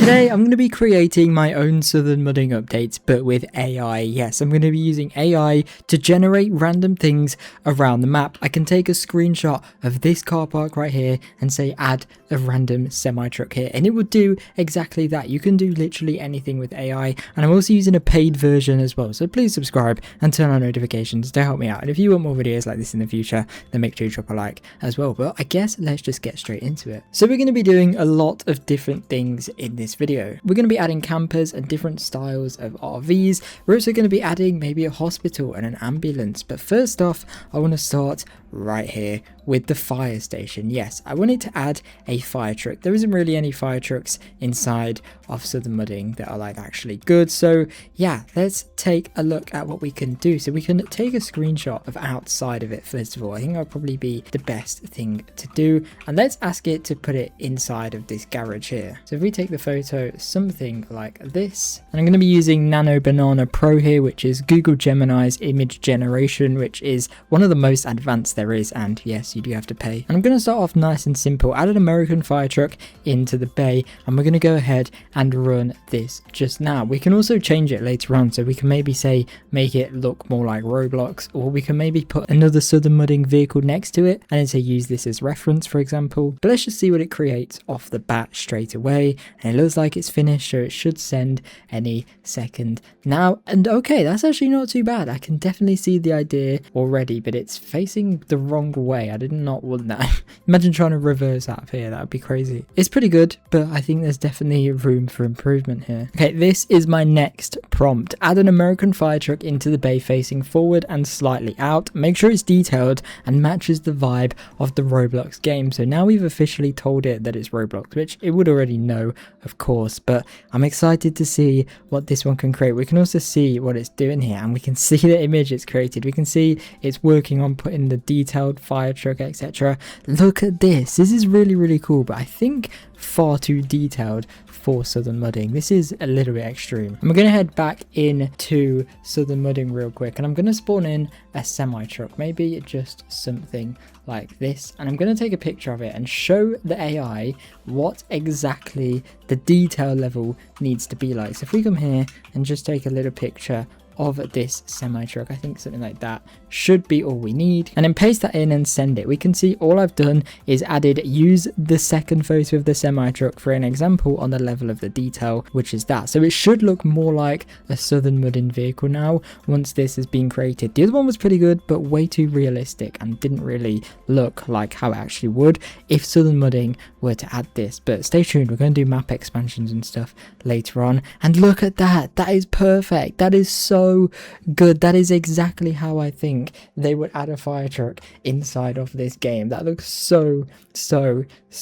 today I'm going to be creating my own Southern Mudding updates, but with AI. Yes, I'm going to be using AI to generate random things around the map. I can take a screenshot of this car park right here and say add a random semi-truck here, and it will do exactly that. You can do literally anything with AI, and I'm also using a paid version as well, so please subscribe and turn on notifications to help me out. And if you want more videos like this in the future, then make sure you drop a like as well. But I guess let's just get straight into it. So we're going to be doing a lot of different things in this video. We're going to be adding campers and different styles of RVs. We're also going to be adding maybe a hospital and an ambulance. But first off, I want to start right here with the fire station. Yes, I wanted to add a fire truck. There isn't really any fire trucks inside of Southern Mudding that are like actually good. So yeah, let's take a look at what we can do. So we can take a screenshot of outside of it first of all. I think that'll probably be the best thing to do. And let's ask it to put it inside of this garage here. So if we take the photo something like this, and I'm going to be using Nano Banana Pro here, which is Google Gemini's image generation, which is one of the most advanced there is, and yes, you do have to pay. And I'm going to start off nice and simple. Add an American fire truck into the bay, and we're going to go ahead and run this just now. We can also change it later on, so we can maybe say make it look more like Roblox, or we can maybe put another Southern Mudding vehicle next to it and then say use this as reference, for example. But let's just see what it creates off the bat straight away, and it looks like it's finished, so it should send any second now. And okay, that's actually not too bad. I can definitely see the idea already, but it's facing the wrong way. I did not want that. Imagine trying to reverse out of here. That would be crazy. It's pretty good, but I think there's definitely room for improvement here. Okay, this is my next prompt. Add an American fire truck into the bay facing forward and slightly out. Make sure it's detailed and matches the vibe of the Roblox game. So now we've officially told it that it's Roblox, which it would already know, of course, but I'm excited to see what this one can create. We can also see what it's doing here, and we can see the image it's created. We can see it's working on putting the detailed fire truck, etc. Look at this. This is really cool, but I think far too detailed for Southern Mudding. This is a little bit extreme. I'm going to head back into Southern Mudding real quick, and I'm going to spawn in a semi truck, maybe just something like this, and I'm going to take a picture of it and show the AI what exactly the detail level needs to be like. So if we come here and just take a little picture of this semi truck, I think something like that should be all we need, and then paste that in and send it. We can see all I've done is added use the second photo of the semi truck for an example on the level of the detail, which is that. So it should look more like a Southern Mudding vehicle now once this has been created. The other one was pretty good, but way too realistic and didn't really look like how it actually would if Southern Mudding were to add this. But stay tuned, we're going to do map expansions and stuff later on, and look at that. That is perfect. That is so good. That is exactly how I think they would add a fire truck inside of this game. That looks so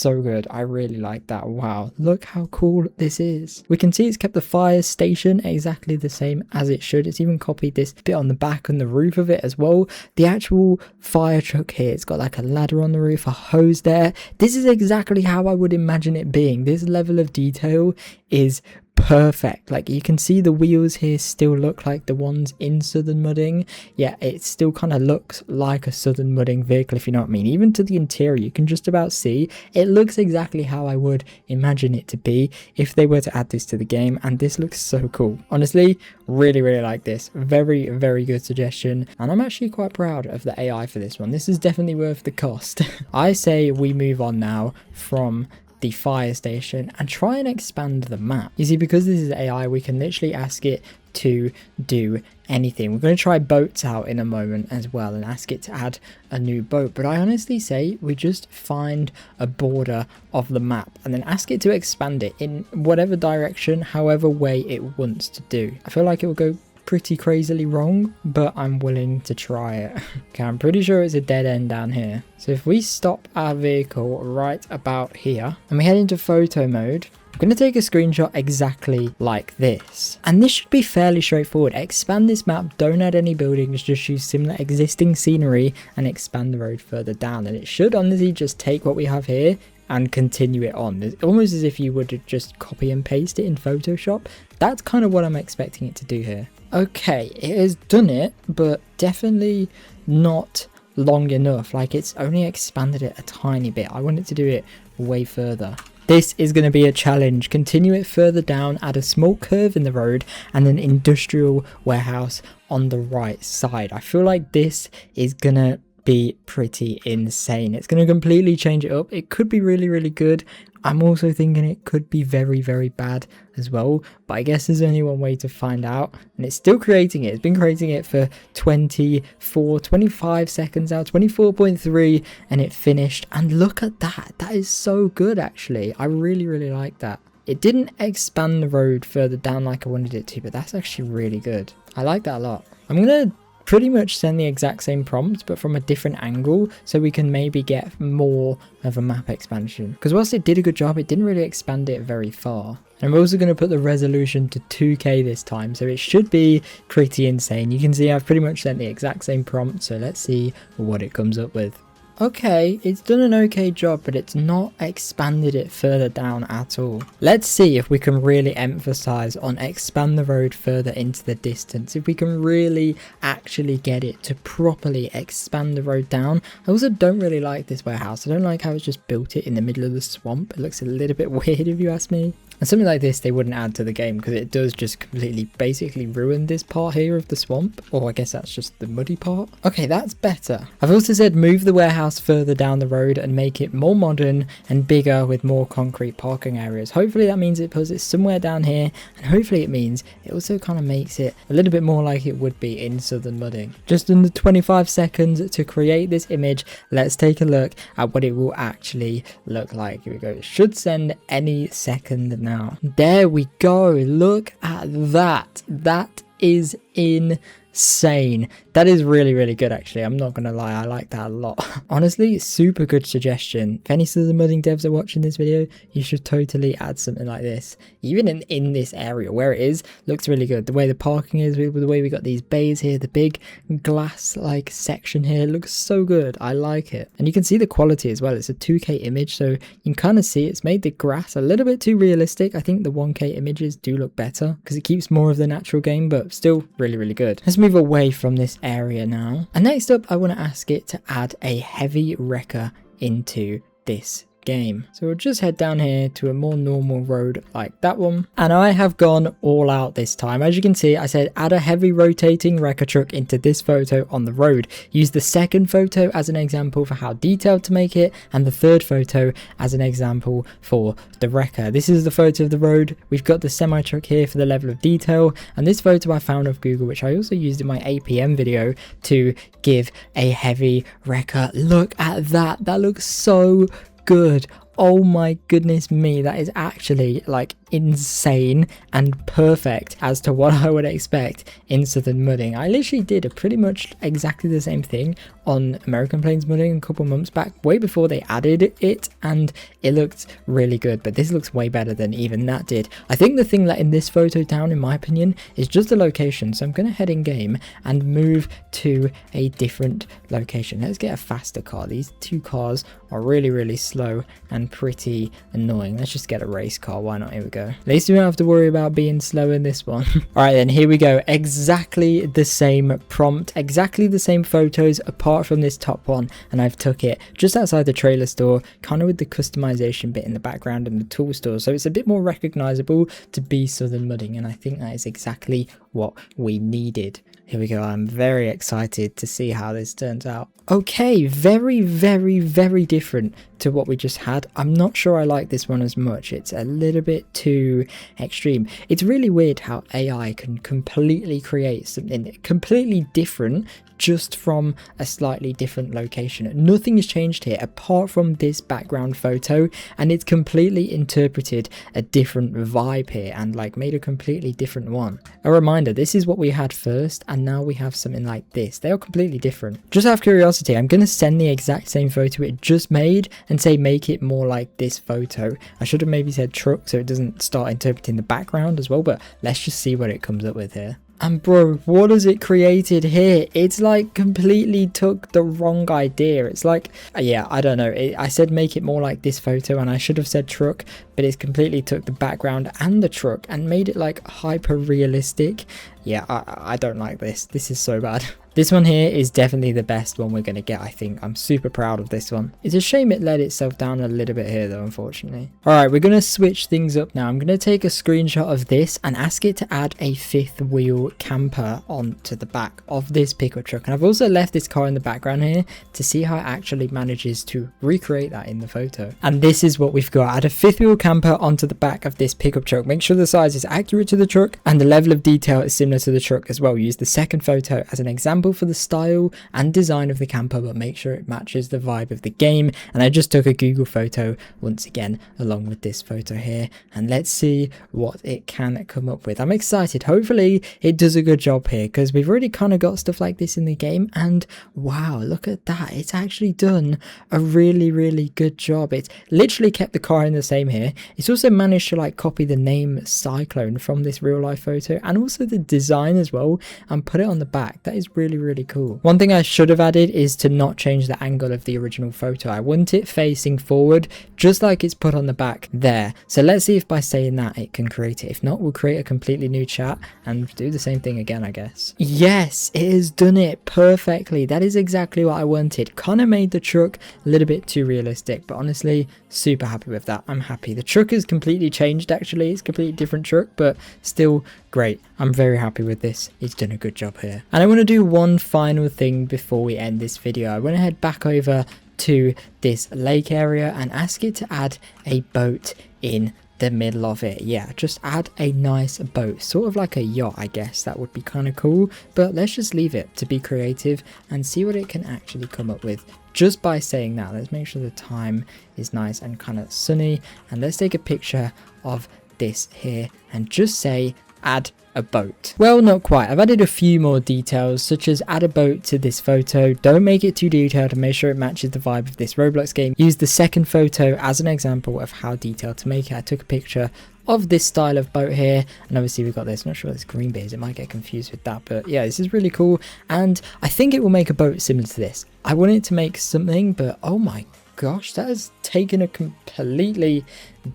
good. I really like that. Wow, look how cool this is. We can see it's kept the fire station exactly the same as it should. It's even copied this bit on the back and the roof of it as well. The actual fire truck here, it's got like a ladder on the roof, a hose there. This is exactly how I would imagine it being. This level of detail is perfect. Like you can see the wheels here still look like the ones in Southern Mudding. Yeah, it still kind of looks like a Southern Mudding vehicle, if you know what I mean. Even to the interior, you can just about see it looks exactly how I would imagine it to be if they were to add this to the game, and this looks so cool. Honestly, really like this. Very good suggestion, and I'm actually quite proud of the AI for this one. This is definitely worth the cost. I say we move on now from the fire station and try and expand the map. You see, because this is AI, we can literally ask it to do anything. We're going to try boats out in a moment as well and ask it to add a new boat, but I honestly say we just find a border of the map and then ask it to expand it in whatever direction, however way it wants to do. I feel like it will go pretty crazily wrong, but I'm willing to try it. Okay, I'm pretty sure it's a dead end down here. So if we stop our vehicle right about here and we head into photo mode, I'm going to take a screenshot exactly like this, and this should be fairly straightforward. Expand this map, don't add any buildings, just use similar existing scenery and expand the road further down, and it should honestly just take what we have here and continue it on. It's almost as if you would just copy and paste it in Photoshop. That's kind of what I'm expecting it to do here. Okay, it has done it, but definitely not long enough. Like, it's only expanded it a tiny bit. I want it to do it way further. This is going to be a challenge. Continue it further down, add a small curve in the road and an industrial warehouse on the right side. I feel like this is going to be pretty insane. It's going to completely change it up. It could be really, really good. I'm also thinking it could be very, very bad as well, but I guess there's only one way to find out, and it's still creating it. It's been creating it for 25 seconds now, 24.3, and it finished. And look at that. That is so good, actually. I really, really like that. It didn't expand the road further down like I wanted it to, but that's actually really good. I like that a lot. I'm going to pretty much send the exact same prompt but from a different angle so we can maybe get more of a map expansion, because whilst it did a good job, it didn't really expand it very far. And I'm also going to put the resolution to 2K this time, so it should be pretty insane. You can see I've pretty much sent the exact same prompt, so let's see what it comes up with. Okay, it's done an okay job, but it's not expanded it further down at all. Let's see if we can really emphasize on expand the road further into the distance. If we can really actually get it to properly expand the road down. I also don't really like this warehouse. I don't like how it's just built it in the middle of the swamp. It looks a little bit weird if you ask me. And something like this they wouldn't add to the game because it does just completely basically ruin this part here of the swamp. Or I guess that's just the muddy part. Okay, that's better. I've also said move the warehouse further down the road and make it more modern and bigger with more concrete parking areas. Hopefully that means it puts it somewhere down here, and hopefully it means it also kind of makes it a little bit more like it would be in Southern Mudding. Just under 25 seconds to create this image. Let's take a look at what it will actually look like. Here we go. It should send any second now. There we go. Look at that. That is insane. That is really, really good, actually. I'm not gonna lie, I like that a lot. Honestly, super good suggestion. If any Southern Mudding devs are watching this video, you should totally add something like this. Even in this area where it is, looks really good. The way the parking is, with the way we got these bays here, the big glass like section here, looks so good. I like it. And you can see the quality as well. It's a 2K image, so you can kind of see it's made the grass a little bit too realistic. I think the 1K images do look better because it keeps more of the natural game, but still really, really good. Let's move away from this area now. And next up, I want to ask it to add a heavy wrecker into this game. So we'll just head down here to a more normal road like that one, and I have gone all out this time. As you can see, I said add a heavy rotating wrecker truck into this photo on the road. Use the second photo as an example for how detailed to make it, and the third photo as an example for the wrecker. This is the photo of the road. We've got the semi truck here for the level of detail, and this photo I found off Google, which I also used in my APM video to give a heavy wrecker. Look at that. That looks so good. Oh my goodness me, that is actually like insane and perfect as to what I would expect in Southern Mudding. I literally did a pretty much exactly the same thing on American Plains Mudding a couple months back, way before they added it, and it looked really good, but this looks way better than even that did. I think the thing letting this photo down, in my opinion, is just the location. So I'm going to head in game and move to a different location. Let's get a faster car. These two cars are really, really slow and pretty annoying. Let's just get a race car. Why not? Here we go. At least we don't have to worry about being slow in this one. All right, then here we go. Exactly the same prompt, exactly the same photos apart from this top one, and I've took it just outside the trailer store, kind of with the customization bit in the background and the tool store, so it's a bit more recognizable to be Southern Mudding, and I think that is exactly what we needed. Here we go. I'm very excited to see how this turns out. Okay, very, very, very different to what we just had. I'm not sure I like this one as much. It's a little bit too extreme. It's really weird how AI can completely create something completely different just from a slightly different location. Nothing has changed here apart from this background photo, and it's completely interpreted a different vibe here and like made a completely different one. A reminder, this is what we had first, and now we have something like this. They are completely different. Just out of curiosity, I'm going to send the exact same photo it just made and say make it more like this photo. I should have maybe said truck so it doesn't start interpreting the background as well, but let's just see what it comes up with here. And bro, what has it created here? It's like completely took the wrong idea. It's like, yeah, I don't know. I said make it more like this photo and I should have said truck, but it's completely took the background and the truck and made it like hyper realistic. Yeah, I don't like this. This is so bad. This one here is definitely the best one we're going to get, I think. I'm super proud of this one. It's a shame it let itself down a little bit here though, unfortunately. Alright, we're going to switch things up now. I'm going to take a screenshot of this and ask it to add a fifth wheel camper onto the back of this pickup truck. And I've also left this car in the background here to see how it actually manages to recreate that in the photo. And this is what we've got. Add a fifth wheel camper onto the back of this pickup truck. Make sure the size is accurate to the truck and the level of detail is similar to the truck as well. Use the second photo as an example for the style and design of the camper, but make sure it matches the vibe of the game. And I just took a Google photo once again along with this photo here, and let's see what it can come up with. I'm excited. Hopefully it does a good job here, because we've already kind of got stuff like this in the game, and wow, look at that. It's actually done a really good job. It's literally kept the car in the same here. It's also managed to like copy the name Cyclone from this real life photo and also the design as well and put it on the back. That is really cool. One thing I should have added is to not change the angle of the original photo. I want it facing forward just like it's put on the back there. So let's see if by saying that it can create it. If not, we'll create a completely new chat and do the same thing again, I guess. Yes, it has done it perfectly. That is exactly what I wanted. Kind of made the truck a little bit too realistic, but honestly super happy with that. I'm happy. The truck has completely changed actually. It's a completely different truck, but still great. I'm very happy with this. It's done a good job here. And I want to do one final thing before we end this video. I want to head back over to this lake area and ask it to add a boat in the middle of it. Yeah, just add a nice boat, sort of like a yacht, I guess. That would be kind of cool, but let's just leave it to be creative and see what it can actually come up with just by saying that. Let's make sure the time is nice and kind of sunny, and let's take a picture of this here and just say add a boat. Well, not quite. I've added a few more details, such as add a boat to this photo. Don't make it too detailed and make sure it matches the vibe of this Roblox game. Use the second photo as an example of how detailed to make it. I took a picture of this style of boat here, and obviously we've got this. I'm not sure what this green bit is. It might get confused with that, but yeah, this is really cool, and I think it will make a boat similar to this. I wanted to make something, but oh my gosh, that has taken a completely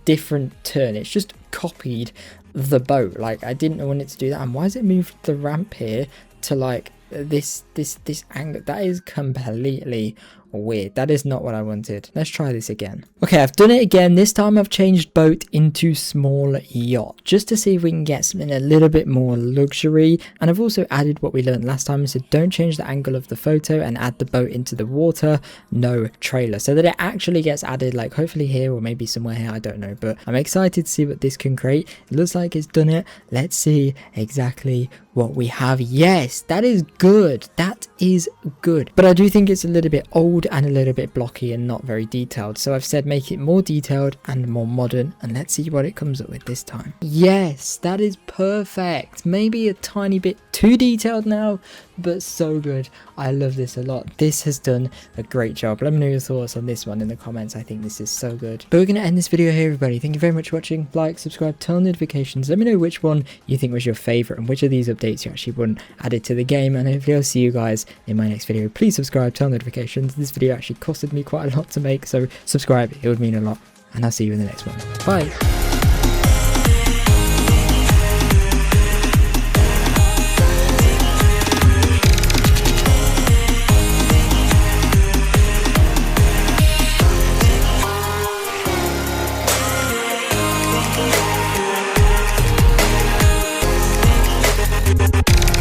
different turn. It's just copied the boat. Like, I didn't want it to do that. And why has it moved the ramp here to like this angle? That is completely weird. That is not what I wanted. Let's try this again. Okay, I've done it again. This time I've changed boat into small yacht just to see if we can get something a little bit more luxury. And I've also added what we learned last time. So don't change the angle of the photo and add the boat into the water, no trailer, so that it actually gets added, like hopefully here or maybe somewhere here, I don't know, but I'm excited to see what this can create. It looks like it's done it. Let's see exactly what we have. Yes, that is good. That is good, but I do think it's a little bit old and a little bit blocky and not very detailed, so I've said make it more detailed and more modern, and let's see what it comes up with this time. Yes, that is perfect. Maybe a tiny bit too detailed now, but so good. I love this a lot. This has done a great job. Let me know your thoughts on this one in the comments. I think this is so good. But we're going to end this video here, everybody. Thank you very much for watching. Like, subscribe, turn on notifications. Let me know which one you think was your favorite and which of these updates you actually want added to the game, and hopefully I'll see you guys in my next video. Please subscribe, turn on notifications. This video actually costed me quite a lot to make, so subscribe. It would mean a lot, and I'll see you in the next one. Bye.